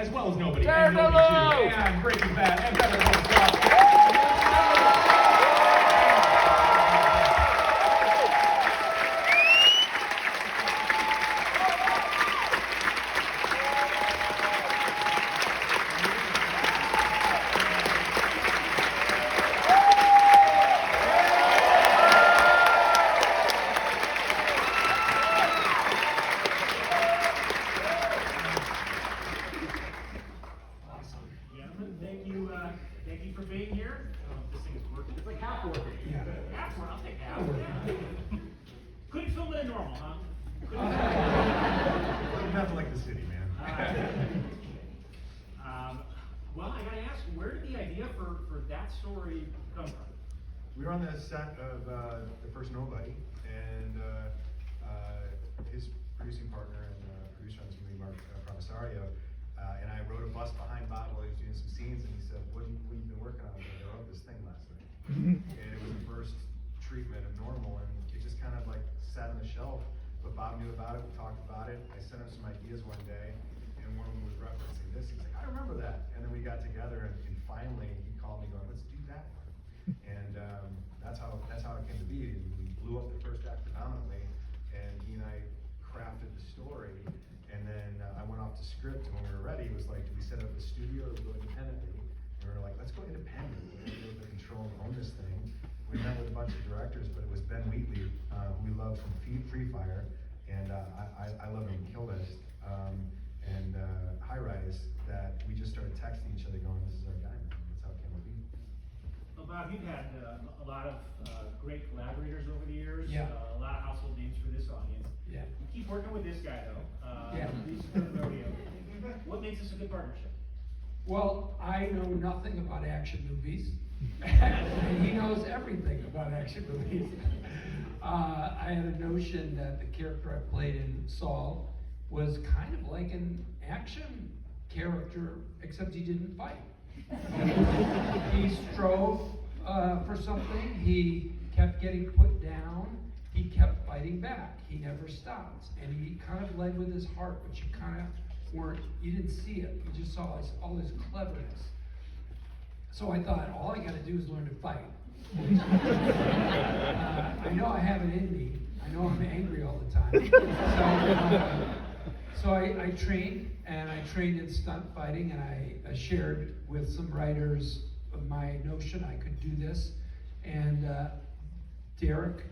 as well as Nobody, and Nobody 2, and Breaking Bad, and Better Call Saul. Thank you for being here. This thing is working. It's like half working. Yeah. Half working. I'll take half. Couldn't film it in normal, huh? Nothing like the city, man. Well, I gotta ask, where did the idea for that story come from? We were on the set of the first Nobody, and his producing partner and producer on this movie, Mark Provisario, and I rode a bus behind Bob while he was doing some scenes, and he said, what have you been working on? I wrote this thing last night. And it was the first treatment of Normal, and it just kind of like sat on the shelf, but Bob knew about it, we talked about it, I sent him some ideas one day, and one of them was referencing this, he's like, I remember that, and then we got together, and finally, he called me going, let's do that one. And that's how it came to be. We blew up the first act predominantly, and he and I crafted the story, and then I went off the script, and when we were ready, it was like, do we set up a studio or do we go independently? And we were like, let's go independent. We're gonna be able to control and own this thing. We met with a bunch of directors, but it was Ben Wheatley, who we loved from Free Fire, and I love him Killist, and High Rise, that we just started texting each other going, this is our guy, man. That's how it came to be. Well, Bob, you've had a lot of great collaborators over the years, Yeah. A lot of household names for this audience. Yeah. You keep working with this guy, though. Yeah. What makes this a good partnership? Well, I know nothing about action movies, and he knows everything about action movies. I had a notion that the character I played in Saul was kind of like an action character, except he didn't fight. He strove for something, he kept getting put down, he kept fighting back, he never stopped, and he kind of led with his heart, but you kind of you didn't see it, you just saw all his cleverness. So I thought, all I gotta do is learn to fight. I know I have it in me, I know I'm angry all the time. So I trained, and I trained in stunt fighting, and I shared with some writers of my notion I could do this. And Derek,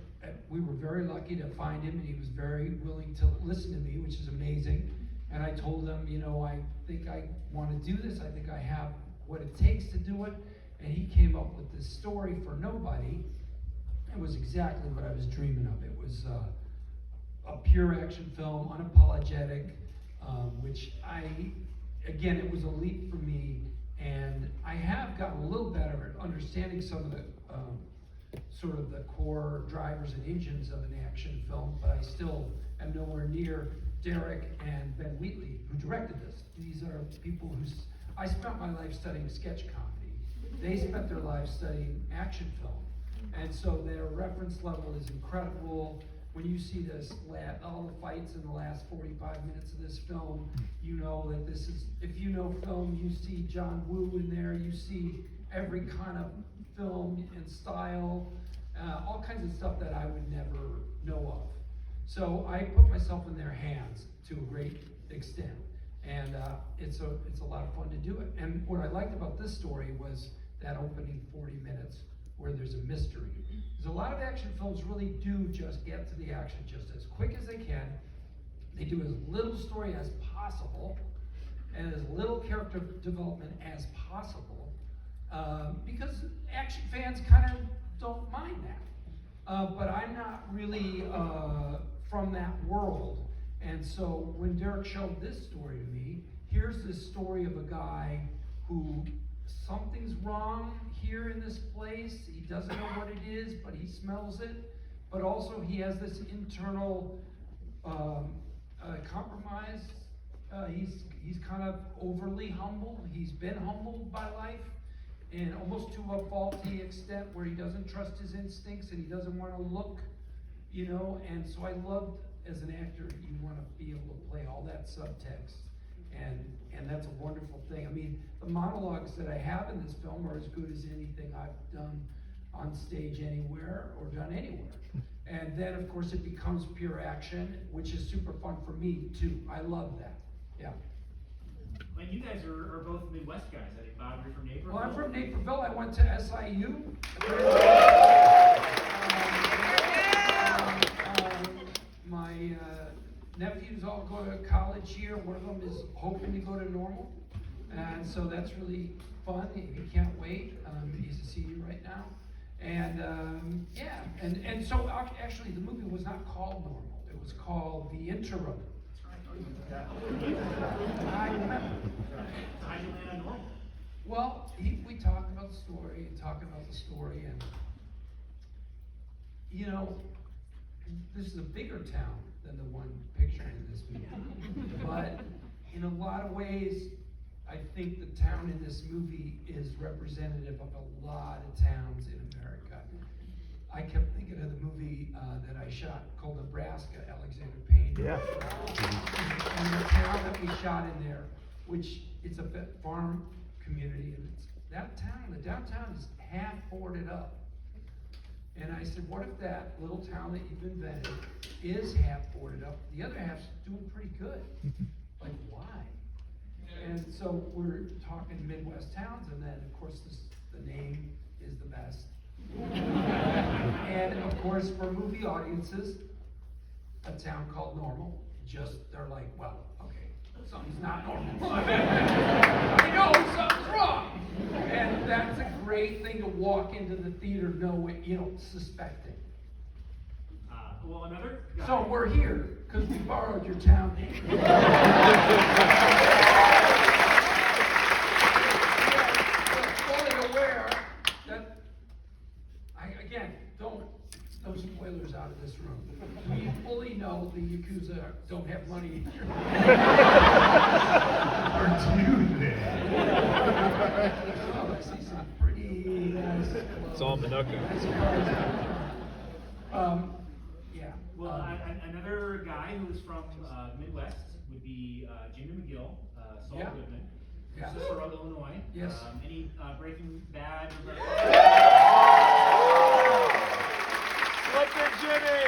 we were very lucky to find him, and he was very willing to listen to me, which is amazing. And I told him, I think I want to do this. I think I have what it takes to do it. And he came up with this story for Nobody. It was exactly what I was dreaming of. It was a pure action film, unapologetic, which again, it was a leap for me. And I have gotten a little better at understanding some of the sort of the core drivers and engines of an action film, but I still am nowhere near Derek and Ben Wheatley, who directed this. These are people I spent my life studying sketch comedy. They spent their lives studying action film. And so their reference level is incredible. When you see this, all the fights in the last 45 minutes of this film, you know that this is, if you know film, you see John Woo in there, you see every kind of film and style, all kinds of stuff that I would never know of. So I put myself in their hands to a great extent, and it's a lot of fun to do it. And what I liked about this story was that opening 40 minutes where there's a mystery. Because a lot of action films really do just get to the action just as quick as they can. They do as little story as possible and as little character development as possible, because action fans kind of don't mind that. But I'm not really from that world. And so when Derek showed this story to me, here's this story of a guy who something's wrong here in this place. He doesn't know what it is, but he smells it. But also he has this internal compromise. He's kind of overly humble. He's been humbled by life, and almost to a faulty extent where he doesn't trust his instincts and he doesn't want to look, and so I loved, as an actor, you want to be able to play all that subtext and that's a wonderful thing. I mean, the monologues that I have in this film are as good as anything I've done on stage anywhere or done anywhere. And then, of course, it becomes pure action, which is super fun for me, too. I love that, yeah. And you guys are both Midwest guys. I think, Bob, you're from Naperville. Well, I'm from Naperville. I went to SIU. My nephews all go to college here. One of them is hoping to go to Normal. And so that's really fun. He can't wait. He's a senior right now. And yeah, and so actually the movie was not called Normal. It was called The Interim. I remember. How'd you land on Normal? Well, we talked about the story and you know, this is a bigger town than the one pictured in this movie. But in a lot of ways, I think the town in this movie is representative of a lot of towns in America. I kept thinking of the movie that I shot called Nebraska, Alexander Payne. Yeah. And the town that we shot in there, which it's a farm community, and it's that town, the downtown is half boarded up. And I said, what if that little town that you've invented is half boarded up? The other half's doing pretty good. Like, why? And so we're talking Midwest towns, and then, of course, the name is the best. And, of course, for movie audiences, a town called Normal, they're like, well, okay, something's not normal. I know something's wrong. And that's a great thing to walk into the theater suspecting. Well, another guy. So we're here because we borrowed your town name. We're fully aware that, no spoilers out of this room. We fully know the Yakuza don't have money. Or do they? Oh, I see some pretty nice clothes. It's all Minooka. Yeah. Well, another guy who's from Midwest would be Jimmy McGill, Saul Yeah. Goodman, Yeah. Cicero, Illinois. Yes. Any Breaking Bad? Look at Jimmy!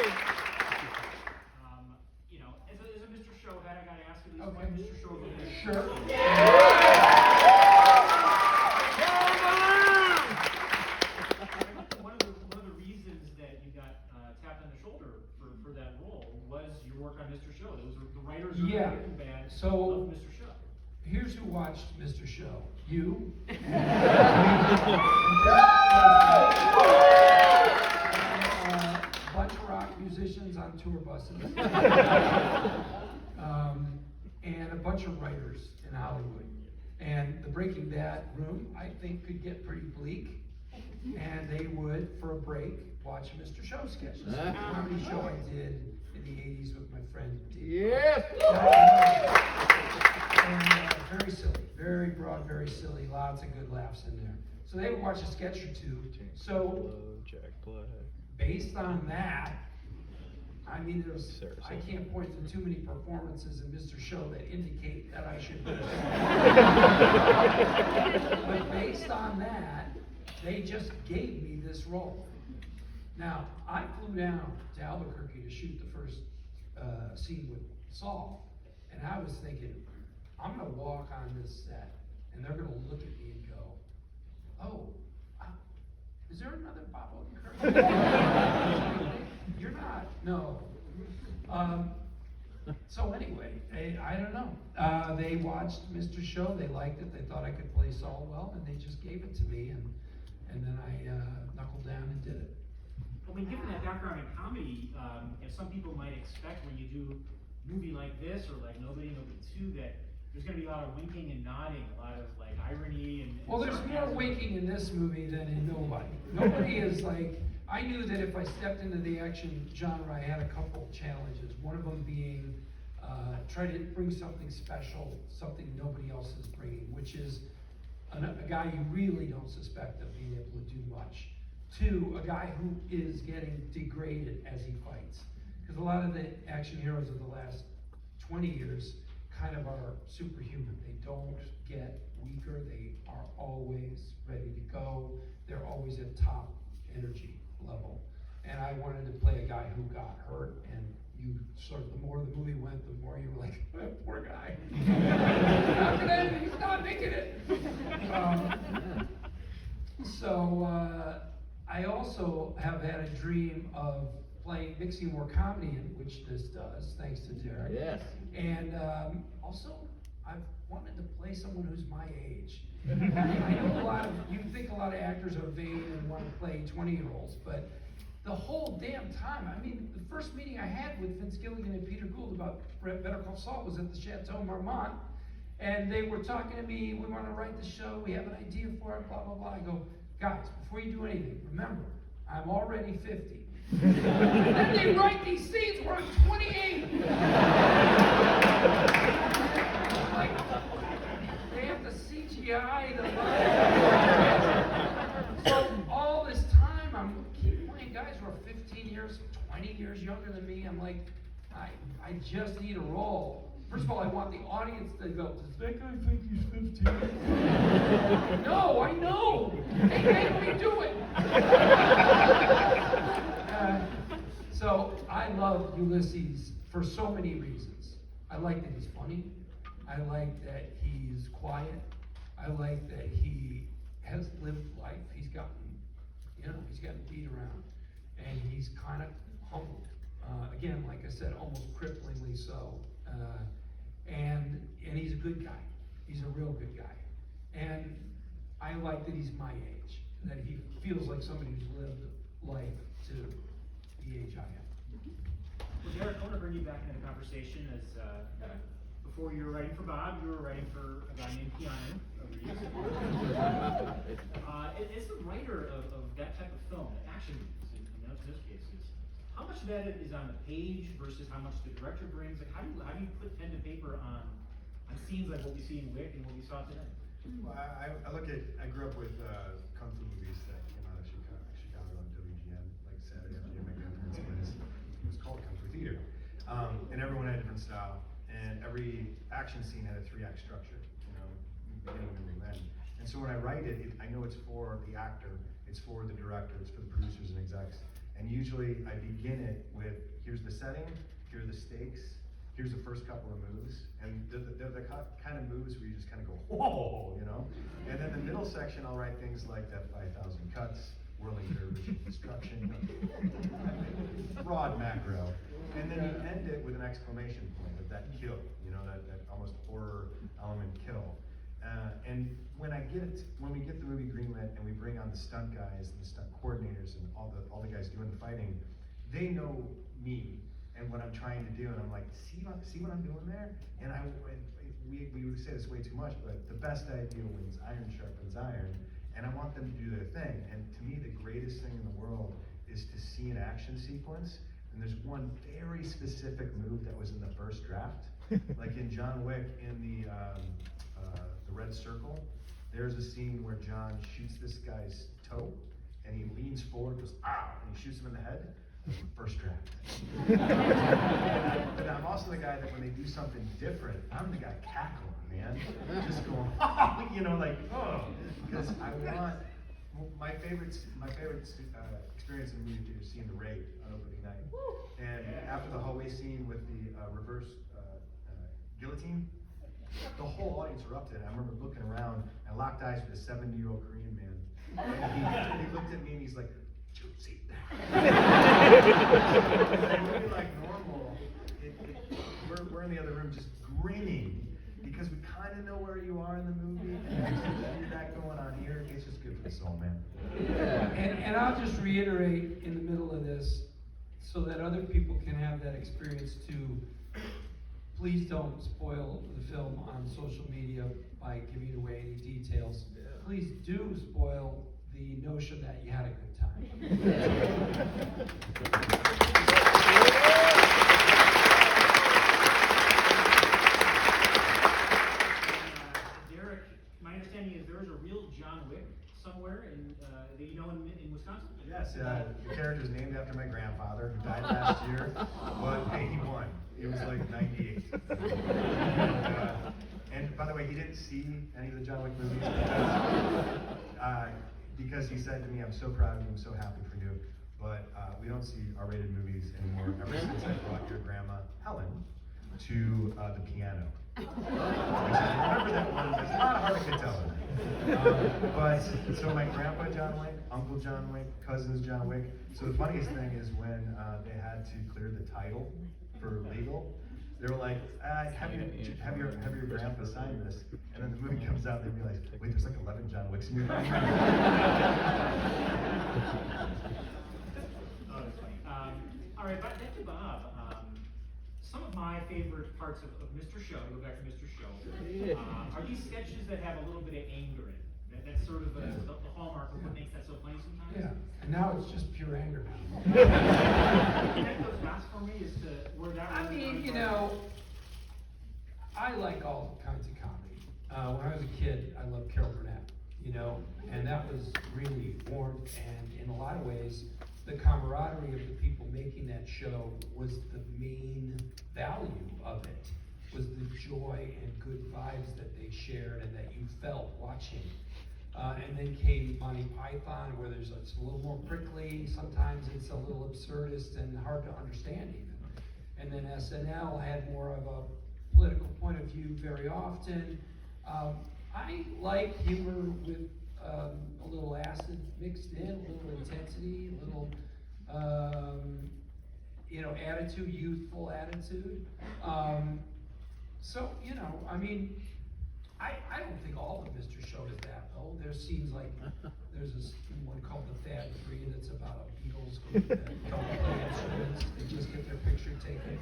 You know, as a Mr. Show head, I gotta ask at least Okay. one Mr. Show related. Sure. One of the reasons that you got tapped on the shoulder for that role was your work on Mr. Show. Those were the writers of Yeah. Breaking Bad So- loved Mr. Show. Here's who watched Mr. Show. You. Bunch of rock musicians on tour buses. And a bunch of writers in Hollywood. And the Breaking Bad room, I think, could get pretty bleak. And they would, for a break, watch a Mr. Show sketch. This is a comedy show I did in the 80s with my friend. Yes! And very silly, very broad, very silly, lots of good laughs in there. So they would watch a sketch or two. So Jack Black. based on that, I mean, Sarah I Silverman. can't point to too many performances in Mr. Show that indicate that I should do it. But based on that, they just gave me this role. Now, I flew down to Albuquerque to shoot the first scene with Saul, and I was thinking, I'm gonna walk on this set, and they're gonna look at me and go, oh, is there another Bob Odenkirk? You're not, no. So anyway, I don't know. They watched Mr. Show, they liked it, they thought I could play Saul well, and they just gave it to me, and then I knuckled down and did it. I mean, given that background in comedy, some people might expect when you do a movie like this or like Nobody 2 that there's going to be a lot of winking and nodding, a lot of like irony and Well, there's more sarcasm. winking in this movie than in Nobody. Nobody is like, I knew that if I stepped into the action genre, I had a couple challenges. One of them being try to bring something special, something nobody else is bringing, which is a guy you really don't suspect of being able to do much. Two, a guy who is getting degraded as he fights. Because a lot of the action heroes of the last 20 years kind of are superhuman. They don't get weaker. They are always ready to go. They're always at top energy level. And I wanted to play a guy who got hurt, and you sort of, the more the movie went, the more you were like, poor guy. He's not making it. I also have had a dream of mixing more comedy in, which this does, thanks to Derek. Yes. And also, I've wanted to play someone who's my age. I know you think a lot of actors are vain and want to play 20-year-olds, but the whole damn time, I mean, the first meeting I had with Vince Gilligan and Peter Gould about Better Call Saul was at the Chateau Marmont, and they were talking to me, we want to write the show, we have an idea for it, blah, blah, blah. I go, guys, before you do anything, remember, I'm already 50. Then they write these scenes where I'm 28. Like, they have to CGI the So all this time, I'm keep playing guys who are 15 years, 20 years younger than me. I'm like, I just need a role. First of all, I want the audience to go, does that guy think he's 15? No, I know. They made me do it. So I love Ulysses for so many reasons. I like that he's funny. I like that he's quiet. I like that he has lived life. He's gotten beat around, and he's kind of humble. Again, like I said, almost cripplingly so. And he's a good guy. He's a real good guy. And I like that he's my age, that he feels like somebody who's lived life to the age I am. Well, Derek, I want to bring you back into the conversation as before you were writing for Bob, you were writing for a guy named Keanu. As the writer of that type of film, action movies, in those cases, how much of that is on the page versus how much the director brings? Like, how do you put pen to paper on scenes like what we see in Wick and what we saw today? Well, I grew up with kung fu movies that came out of Chicago on WGN, like Saturday afternoon. My grandparents went. It was called Kung Fu Theater, and everyone had a different style, and every action scene had a 3-act structure. Beginning, middle, and end. And so when I write it, I know it's for the actor, it's for the director, it's for the producers and execs. And usually I begin it with, here's the setting, here are the stakes, here's the first couple of moves, and they're the kind of moves where you just kind of go, whoa, And then the middle section, I'll write things like that 5,000 cuts, whirling dervish destruction, broad macro. And then you end it with an exclamation point of that kill, that almost horror element kill. And when we get the movie greenlit and we bring on the stunt guys and the stunt coordinators and all the guys doing the fighting, they know me and what I'm trying to do, and I'm like, see what I'm doing there? And we would say this way too much, but the best idea wins, iron sharpens iron, and I want them to do their thing. And to me, the greatest thing in the world is to see an action sequence, and there's one very specific move that was in the first draft, like in John Wick in the Red Circle. There's a scene where John shoots this guy's toe, and he leans forward, goes, ah, and he shoots him in the head. First draft. But I'm also the guy that when they do something different, I'm the guy cackling, man. Just going, oh, because I want, my favorite experience in the movie theater is seeing The Raid on opening night. And after the hallway scene with the reverse guillotine, the whole audience erupted. I remember looking around, I locked eyes with a 70-year-old Korean man. And he looked at me and he's like, "Juicy." Really like normal, we're in the other room just grinning because we kind of know where you are in the movie, and you hear that going on here. It's just good for the soul, man. And I'll just reiterate in the middle of this so that other people can have that experience too. Please don't spoil the film on social media by giving away any details. Please do spoil the notion that you had a good time. Derek, my understanding is there is a real John Wick somewhere in, that you know in Wisconsin? Yes, the character is named after my grandfather who died last year, but hey, he won. It was like 98. And by the way, he didn't see any of the John Wick movies because he said to me, "I'm so proud of you, I'm so happy for you, but we don't see R-rated movies anymore ever since I brought your grandma, Helen, to the piano." Which, if you remember that one, it's not hard to tell it. But, so my grandpa John Wick, Uncle John Wick, cousins John Wick. So the funniest thing is when they had to clear the title for legal, they were like, have your grandpa sign this. And then the movie comes out and they realize, wait, there's like 11 John Wicks movies. Oh, that's funny. All right, back to Bob. Some of my favorite parts of Mr. Show, to go back to Mr. Show, are these sketches that have a little bit of anger in it. That's sort of the hallmark of what makes that so funny sometimes. Yeah, and now it's just pure anger now. Connect those dots for me as to where that I was mean, coming you from. know, I like all kinds of comedy. When I was a kid, I loved Carol Burnett, you know, and that was really warm, and in a lot of ways, the camaraderie of the people making that show was the main value of it, was the joy and good vibes that they shared and that you felt watching. And then came Monty Python, where it's a little more prickly, sometimes it's a little absurdist and hard to understand even. And then SNL had more of a political point of view very often. I like humor with a little acid mixed in, a little intensity, a little, you know, attitude, youthful attitude. So, you know, I mean, I don't think all of Mr. Show is that, though. There's scenes like, there's this one called The Fad Three that's about a Beatles group that don't play instruments, they just get their picture taken.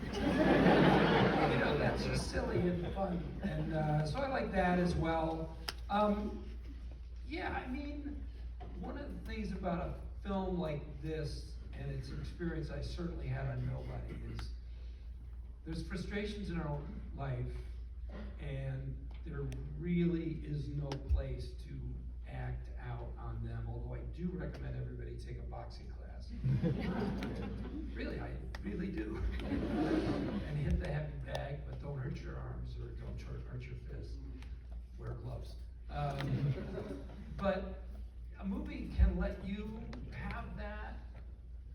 You know, that's just silly and fun. And so I like that as well. Yeah, I mean, one of the things about a film like this, and it's an experience I certainly had on Nobody, is there's frustrations in our own life, and there really is no place to act out on them, although I do recommend everybody take a boxing class. Really, I really do. And hit the heavy bag, but don't hurt your arms or don't hurt your fists. Wear gloves. But a movie can let you have that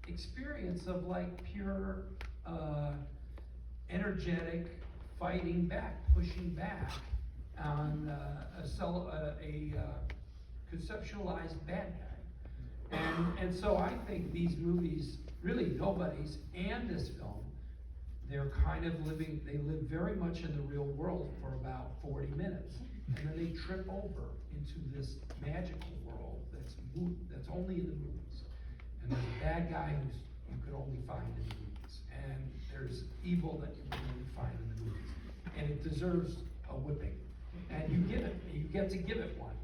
experience of like pure, energetic fighting back, pushing back on a conceptualized bad guy. And so I think these movies, really Nobody's and this film, they're kind of they live very much in the real world for about 40 minutes. And then they trip over into this magical world that's only in the movies. And there's a bad guy you could only find in the movies. And there's evil that you can only find in the movies. And it deserves a whipping. And you get to give it one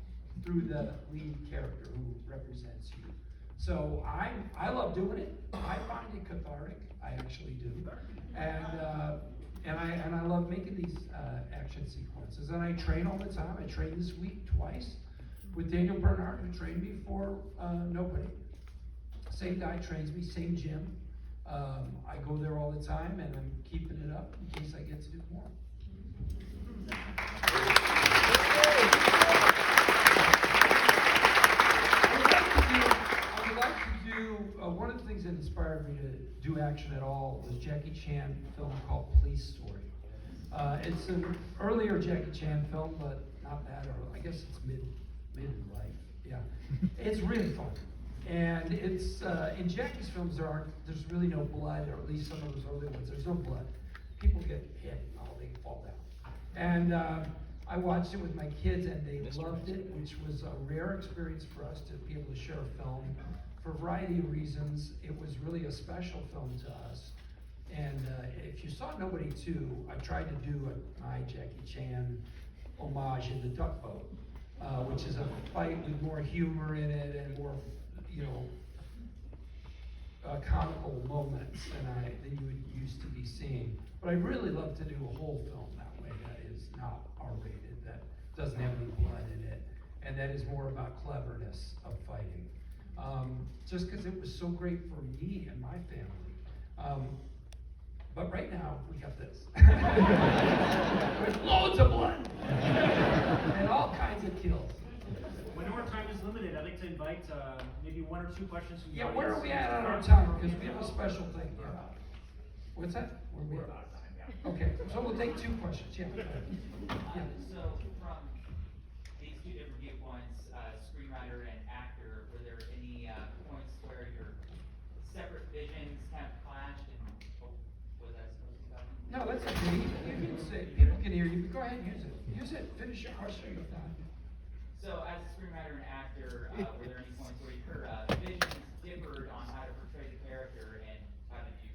through the lead character who represents you. So I love doing it. I find it cathartic. I actually do. And I love making these action sequences. And I train all the time. I train this week twice with Daniel Bernhardt, who trained me for Nobody. Same guy trains me, same gym. I go there all the time, and I'm keeping it up in case I get to do more. I would like to do one of the things that inspired me to do action at all was Jackie Chan film called Police Story. It's an earlier Jackie Chan film, but not that early. I guess it's mid in life. Yeah, it's really fun. And it's in Jackie's films there's really no blood, or at least some of those early ones. There's no blood. People get hit, they fall down. And I watched it with my kids, and they loved it, which was a rare experience for us to be able to share a film. For a variety of reasons, it was really a special film to us. And if you saw Nobody 2, I tried to do my Jackie Chan homage in The Duck Boat, which is a fight with more humor in it and more, comical moments than you would used to be seeing. But I'd really love to do a whole film that way that is not R-rated, that doesn't have any blood in it, and and that is more about cleverness of fighting. Just because it was so great for me and my family. But right now, we got this. With loads of blood. And all kinds of kills. When our time is limited, I'd like to invite maybe one or two questions from the Yeah, audience. where are we at on our time? Because we have a special thing. Yeah. What's that? We're out of time, yeah. Okay, so we'll take two questions. Yeah. Yeah. So from these two different viewpoints, screenwriter and actor, were there any points where your separate visions kind of clashed and was that supposed to be about? No, that's okay. You can say, people can hear you, but go ahead and use it. Use it. Finish your question. You're done. So as a screenwriter and actor, were there any points where your visions differed on how to portray the character and how did you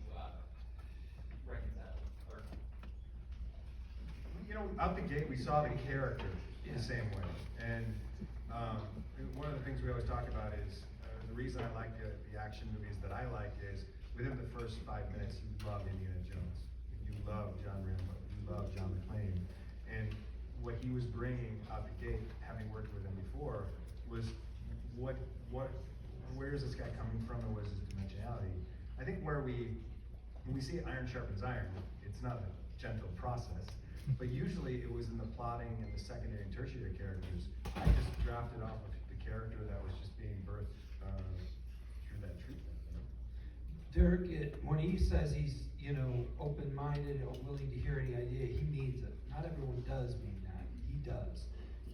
reconcile or? You know, out the gate, we saw the character Yeah. the same way. And one of the things we always talk about is the reason I like the action movies that I like is within the first 5 minutes, you love Indiana Jones. You love John Rambo. You love John McClane. And what he was bringing out the gate, having worked with him before, was where is this guy coming from and what is his dimensionality? I think when we see iron sharpens iron, it's not a gentle process, but usually it was in the plotting and the secondary and tertiary characters. I just drafted off of the character that was just being birthed through that treatment. Derek, when he says he's, open-minded or willing to hear any idea, he means it. Not everyone does mean that. He does.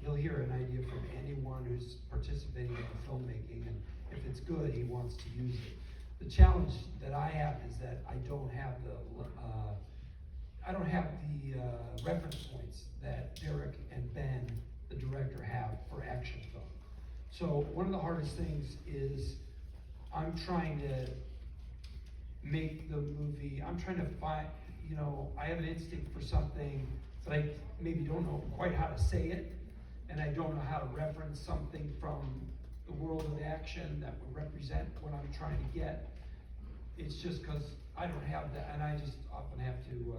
He'll hear an idea from anyone who's participating in the filmmaking, and if it's good, he wants to use it. The challenge that I have is that I don't have the reference points that Derek and Ben, the director, have for action film. So one of the hardest things is I'm trying to make the movie, I'm trying to find, I have an instinct for something, but I maybe don't know quite how to say it, and I don't know how to reference something from the world of action that would represent what I'm trying to get. It's just because I don't have that, and I just often have to,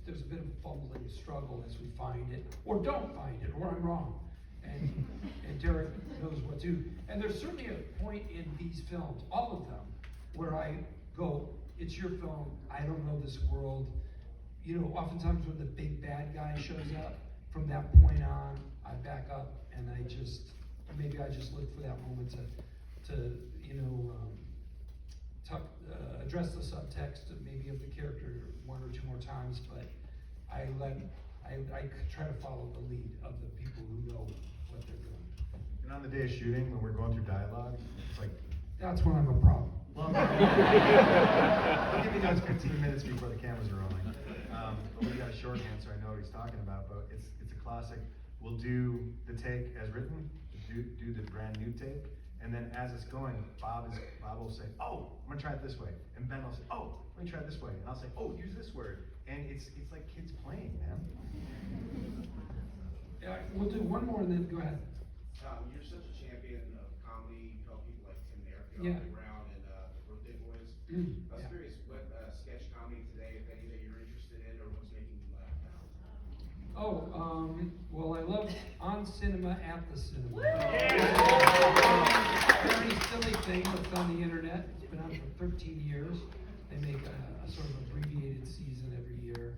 there's a bit of a fumbling struggle as we find it, or don't find it, or I'm wrong. And Derek knows what to do. And there's certainly a point in these films, all of them, where I go, it's your film, I don't know this world. Oftentimes when the big bad guy shows up, from that point on, I back up and maybe I just look for that moment to address the subtext maybe of the character one or two more times, but I try to follow the lead of the people who know what they're doing. And on the day of shooting, when we're going through dialogue, it's like, That's when I'm a problem. well, I'll give you those 15 minutes before the cameras are rolling. But we got a shorthand, so I know what he's talking about. But it's a classic. We'll do the take as written, do the brand new take, and then as it's going, Bob will say, "Oh, I'm gonna try it this way," and Ben will say, "Oh, let me try it this way," and I'll say, "Oh, use this word," and it's like kids playing, man. Yeah, we'll do one more and then go ahead. You're such a champion of comedy. You help people like Tim and Eric Yeah. Brown and Birthday Boys. I was Yeah. curious what sketch comedy today, if any, that you're interested in or what's making you laugh now. Well, I love On Cinema at the Cinema. Very silly thing that's on the internet. It's been on for 13 years. They make a sort of abbreviated season every year.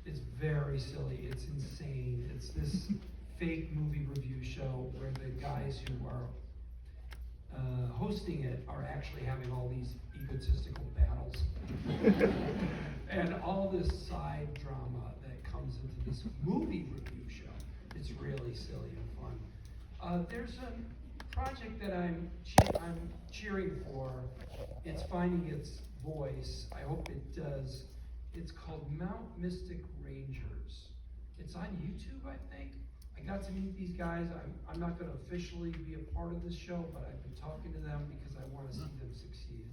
It's very silly. It's insane. It's this fake movie review show where the guys who are hosting it are actually having all these egotistical battles. And all this side drama that comes into this movie review show. It's really silly and fun. There's a project that I'm cheering for. It's finding its voice. I hope it does. It's called Mount Mystic Rangers. It's on YouTube, I think. I got to meet these guys. I'm not going to officially be a part of this show, but I've been talking to them because I want to see them succeed.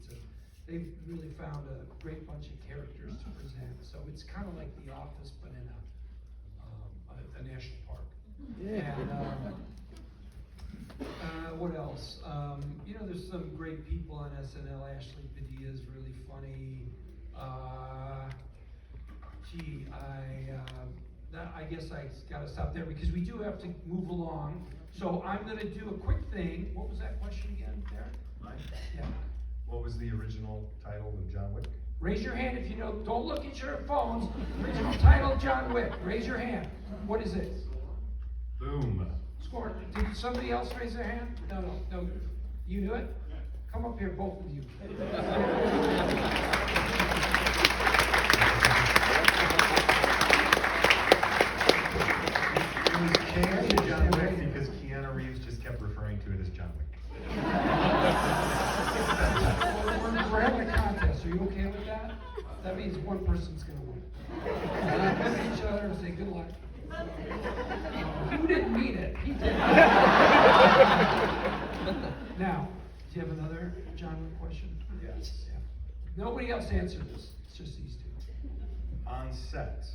They've really found a great bunch of characters to present. So it's kind of like The Office, but in a national park. And what else? There's some great people on SNL. Ashley Padilla is really funny. I guess I gotta stop there because we do have to move along. So I'm gonna do a quick thing. What was that question again, Derek? Mine? Yeah. What was the original title of John Wick? Raise your hand if you know. Don't look at your phones. Original title, John Wick. Raise your hand. What is it? Boom. Score. Did somebody else raise their hand? No. You knew it? Come up here, both of you. It was changed to John Wick because Keanu Reeves just kept referring to it as John Wick. We're having a contest. Are you okay with that? That means one person's gonna win. Look at each other and say good luck. You didn't mean it. He did. Now, do you have another John Wick question? Yes. Yeah. Nobody else answered this. It's just these two. On set,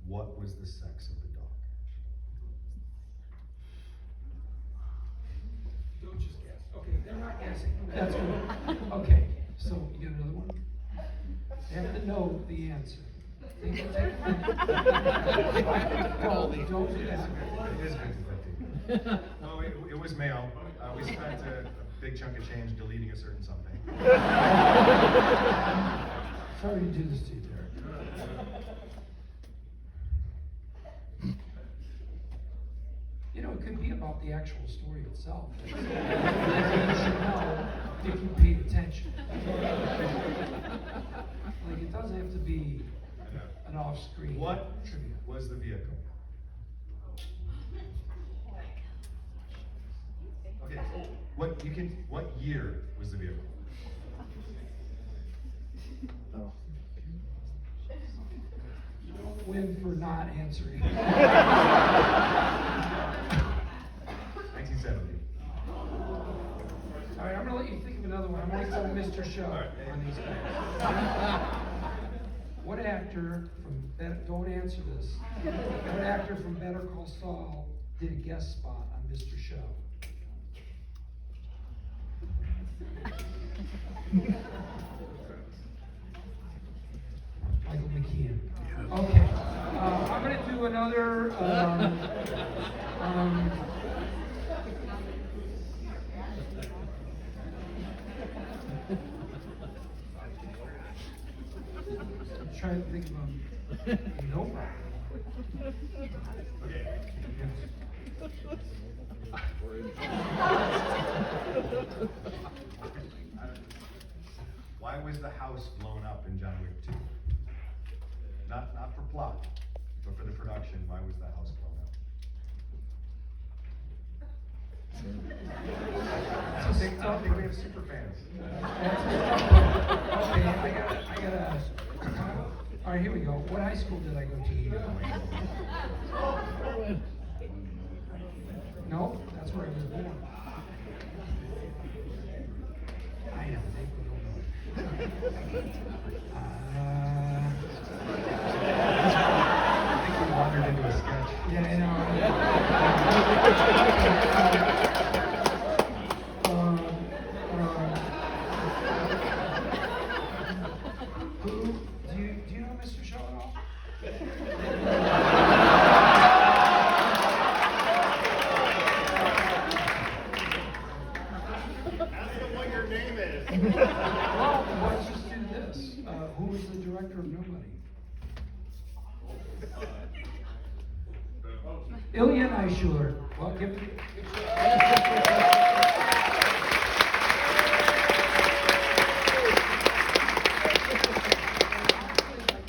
what was the sex of the dog? Don't just guess. Okay, they're not guessing. That's good. Okay, so you got another one? You have to know the answer. Take it. Well, don't do that. It is 50-50. No, it was male. We spent a big chunk of change deleting a certain something. Sorry to do this to you, Derek. You know, it could be about the actual story itself. You should know if you paid attention. Like, it doesn't have to be an off-screen What trivia. was the vehicle? Okay, what year was the vehicle? You don't win for not answering. 1970. All right, I'm gonna let you think of another one. I'm gonna go Mr. Show All right. on these guys. What actor don't answer this. What actor from Better Call Saul did a guest spot on Mr. Show? Michael McKean. Okay. I'm gonna do another. I'm trying to think of them. Nope. Why was the house blown up in John Wick 2? Not for plot, but for the production. Why was the house blown up? I think we have super fans. Okay, I gotta. All right, here we go. What high school did I go to? No, that's where I was born. I know, they don't know. I think we wandered into a sketch. Yeah, I know. Do you know Mr. Shaw at all? Ask them what your name is. Well, let's just do this. Who was the director of Nobody? Ilya Neischuler. Well, give it.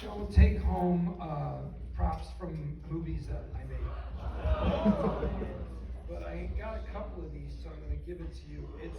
Don't take home props from movies that I made. But I got a couple of these, so I'm going to give it to you. It's